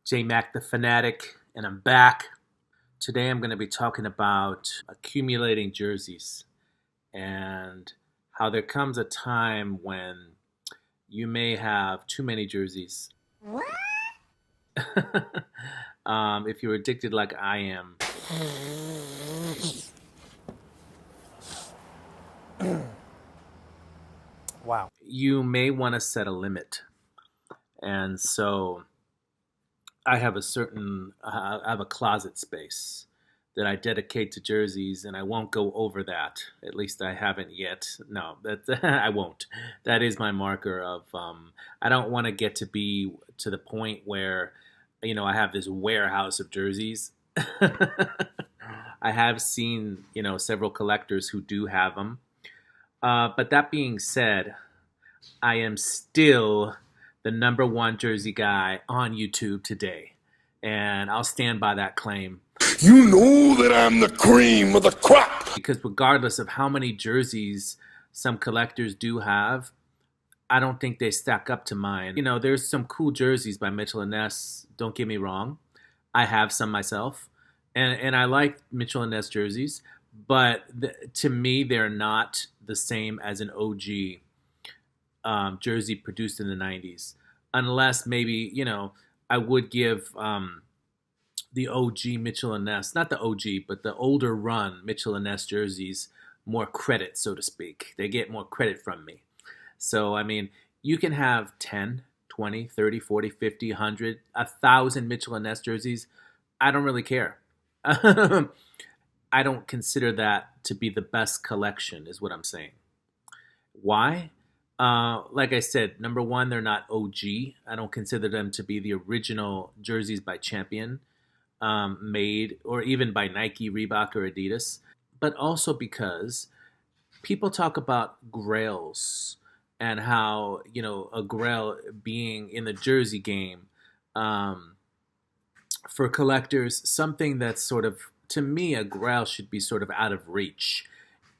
J Mac the Fanatic, and I'm back. Today I'm going to be talking about accumulating jerseys and how there comes a time when you may have too many jerseys. If you're addicted like I am, Wow. you may want to set a limit. And so I have a closet space that I dedicate to jerseys, and I won't go over that. At least I haven't yet. No, that I won't. That is my marker of. I don't want to get to be to the point where, I have this warehouse of jerseys. I have seen, several collectors who do have them. But that being said, I am still the number one jersey guy on YouTube today. And I'll stand by that claim. You know that I'm the cream of the crop. Because regardless of how many jerseys some collectors do have, I don't think they stack up to mine. There's some cool jerseys by Mitchell and Ness, don't get me wrong. I have some myself. And I like Mitchell and Ness jerseys, but to me, they're not the same as an OG jersey produced in the 90s. Unless maybe, I would give the OG Mitchell and Ness, not the OG, but the older run Mitchell and Ness jerseys more credit, so to speak. They get more credit from me. So, I mean, you can have 10, 20, 30, 40, 50, 100, 1,000 Mitchell and Ness jerseys. I don't really care. I don't consider that to be the best collection, is what I'm saying. Why? Like I said, number one, they're not OG. I don't consider them to be the original jerseys by Champion, made, or even by Nike, Reebok, or Adidas. But also because people talk about grails and how, a grail being in the jersey game, for collectors, something that's sort of, to me, a grail should be sort of out of reach.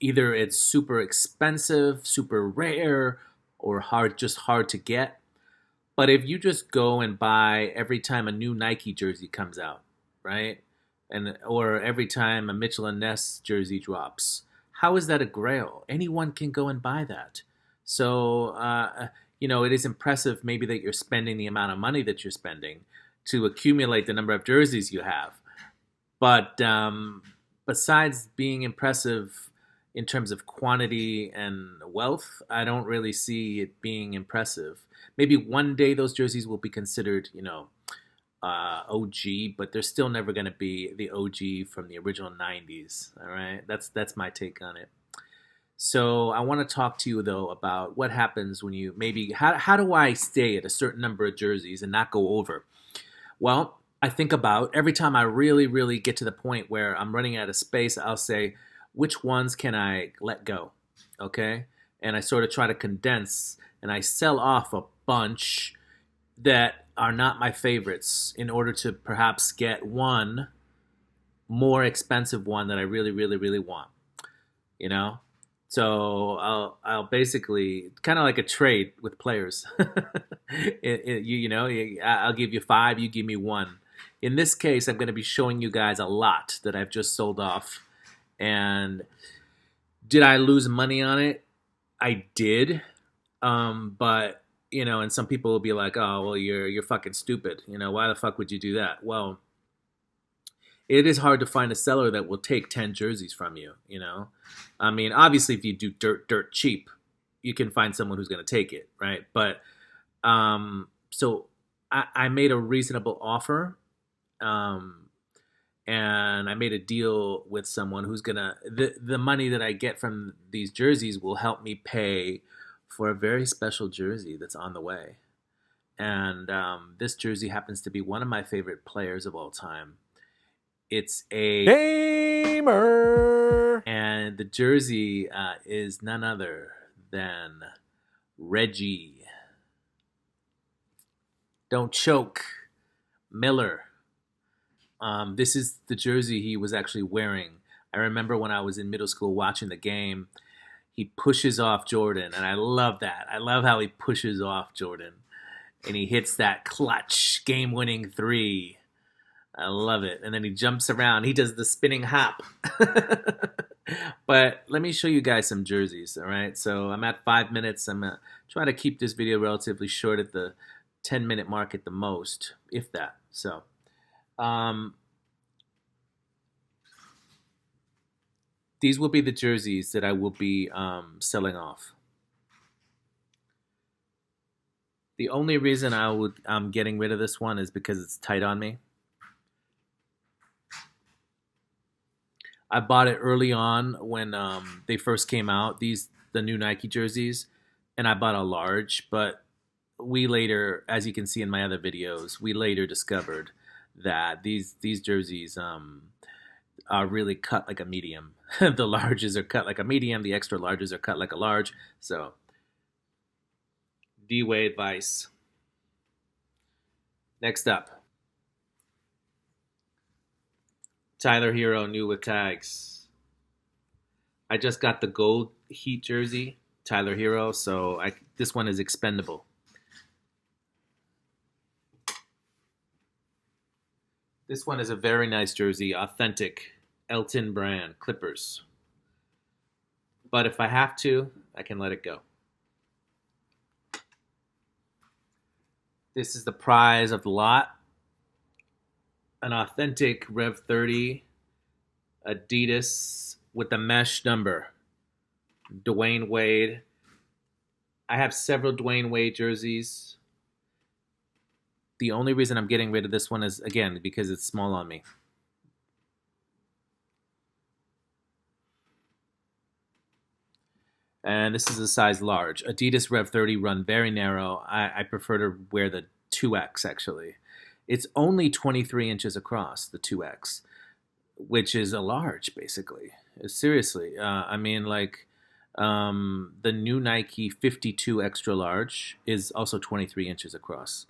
Either it's super expensive, super rare, or just hard to get. But if you just go and buy every time a new Nike jersey comes out, right? Or every time a Mitchell and Ness jersey drops, how is that a grail? Anyone can go and buy that. So, it is impressive maybe that you're spending the amount of money that you're spending to accumulate the number of jerseys you have. But besides being impressive in terms of quantity and wealth, I don't really see it being impressive. Maybe one day those jerseys will be considered, OG, but they're still never going to be the OG from the original 90s. All right, that's my take on it. So I want to talk to you though about what happens when you maybe how do I stay at a certain number of jerseys and not go over? Well, I think about every time I really, really get to the point where I'm running out of space, I'll say, which ones can I let go? Okay? And I sort of try to condense and I sell off a bunch that are not my favorites in order to perhaps get one more expensive one that I really, really, really want. You know? So I'll basically kind of like a trade with players. I'll give you five, you give me one. In this case, I'm going to be showing you guys a lot that I've just sold off. And did I lose money on it? I did. But and some people will be like, "Oh, well, you're fucking stupid. Why the fuck would you do that?" Well, it is hard to find a seller that will take 10 jerseys from you, I mean, obviously, if you do dirt cheap, you can find someone who's going to take it, right? But so I made a reasonable offer, and I made a deal with someone who's gonna the money that I get from these jerseys will help me pay for a very special jersey that's on the way. And this jersey happens to be one of my favorite players of all time. It's a Gamer. And the jersey is none other than Reggie. Don't choke, Miller. This is the jersey he was actually wearing. I remember when I was in middle school watching the game, he pushes off Jordan, and I love that. I love how he pushes off Jordan. and he hits that clutch game-winning three. I love it. And then he jumps around. He does the spinning hop. But let me show you guys some jerseys, all right? So I'm at 5 minutes. I'm going to try to keep this video relatively short at the 10-minute mark at the most, if that. So, these will be the jerseys that I will be selling off. The only reason I'm getting rid of this one is because it's tight on me. I bought it early on when they first came out, the new Nike jerseys, and I bought a large, but we later, as you can see in my other videos, we later discovered that these jerseys are really cut like a medium. The larges are cut like a medium, the extra larges are cut like a large. So, D-Wade Vice. Next up. Tyler Hero, new with tags. I just got the gold Heat jersey, Tyler Hero, so this one is expendable. This one is a very nice jersey, authentic Elton brand, Clippers. But if I have to, I can let it go. This is the prize of the lot. An authentic Rev 30 Adidas with the mesh number. Dwayne Wade. I have several Dwayne Wade jerseys. The only reason I'm getting rid of this one is, again, because it's small on me. And this is a size large. Adidas Rev 30 run very narrow. I prefer to wear the 2X, actually. It's only 23 inches across, the 2X, which is a large, basically. Seriously. I mean, like, the new Nike 52 extra large is also 23 inches across.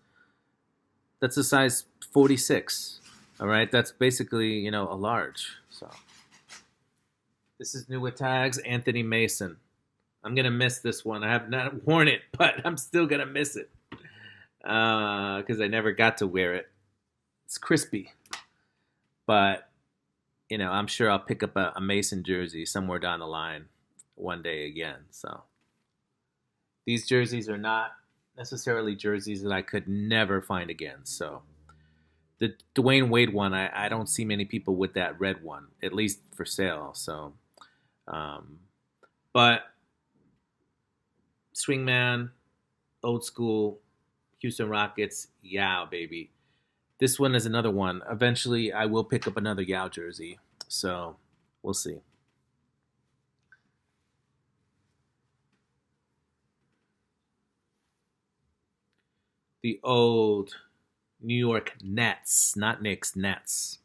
That's a size 46, all right? That's basically, a large. So this is new with tags, Anthony Mason. I'm going to miss this one. I have not worn it, but I'm still going to miss it because I never got to wear it. It's crispy, but, I'm sure I'll pick up a Mason jersey somewhere down the line one day again. So these jerseys are not necessarily jerseys that I could never find again. So the Dwayne Wade one, I don't see many people with that red one, at least for sale. So, but Swingman, old school, Houston Rockets, yeah, baby. This one is another one. Eventually, I will pick up another Yao jersey. So, we'll see. The old New York Nets, not Knicks, Nets.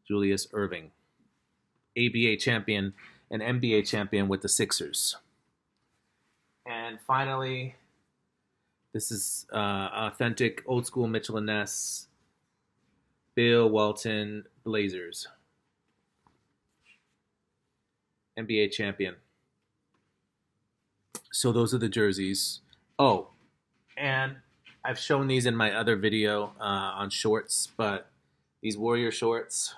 Julius Erving. ABA champion and NBA champion with the Sixers. And finally, this is authentic old school Mitchell and Ness, Bill Walton Blazers. NBA champion. So those are the jerseys. Oh, and I've shown these in my other video on shorts, but these Warrior shorts.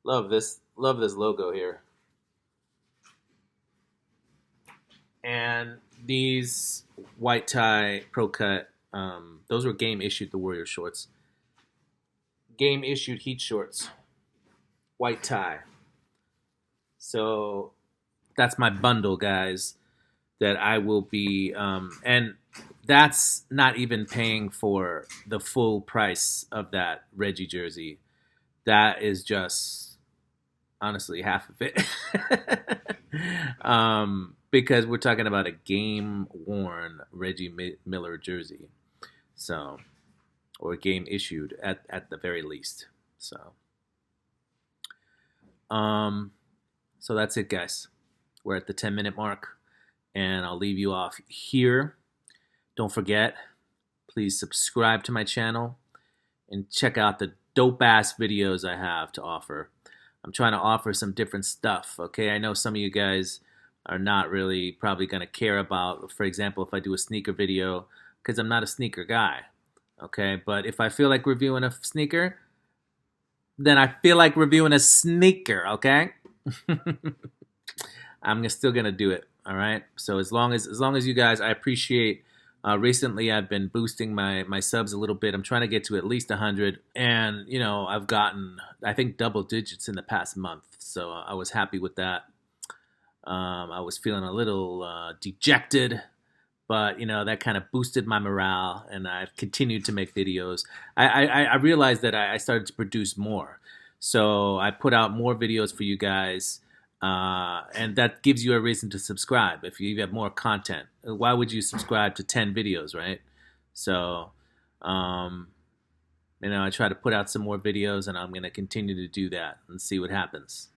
Love this logo here. And these white tie pro cut, those were game issued, the Warrior shorts. Game issued Heat shorts. White tie. So that's my bundle, guys, that I will be, and that's not even paying for the full price of that Reggie jersey. That is just, honestly, half of it. Because we're talking about a game-worn Reggie Miller jersey. So, or game issued at the very least. So that's it, guys. We're at the 10-minute mark, and I'll leave you off here. Don't forget, please subscribe to my channel and check out the dope-ass videos I have to offer. I'm trying to offer some different stuff, okay? I know some of you guys are not really probably going to care about, for example, if I do a sneaker video, because I'm not a sneaker guy. Okay, but if I feel like reviewing a sneaker, then I feel like reviewing a sneaker. Okay, I'm still gonna do it. All right. So as long as you guys, I appreciate. Recently, I've been boosting my subs a little bit. I'm trying to get to at least 100, and I've gotten, I think, double digits in the past month. So I was happy with that. I was feeling a little dejected, but that kind of boosted my morale, and I've continued to make videos. I realized that I started to produce more, so I put out more videos for you guys, and that gives you a reason to subscribe. If you have more content, why would you subscribe to 10 videos, right? So, um, I try to put out some more videos, and I'm going to continue to do that and see what happens.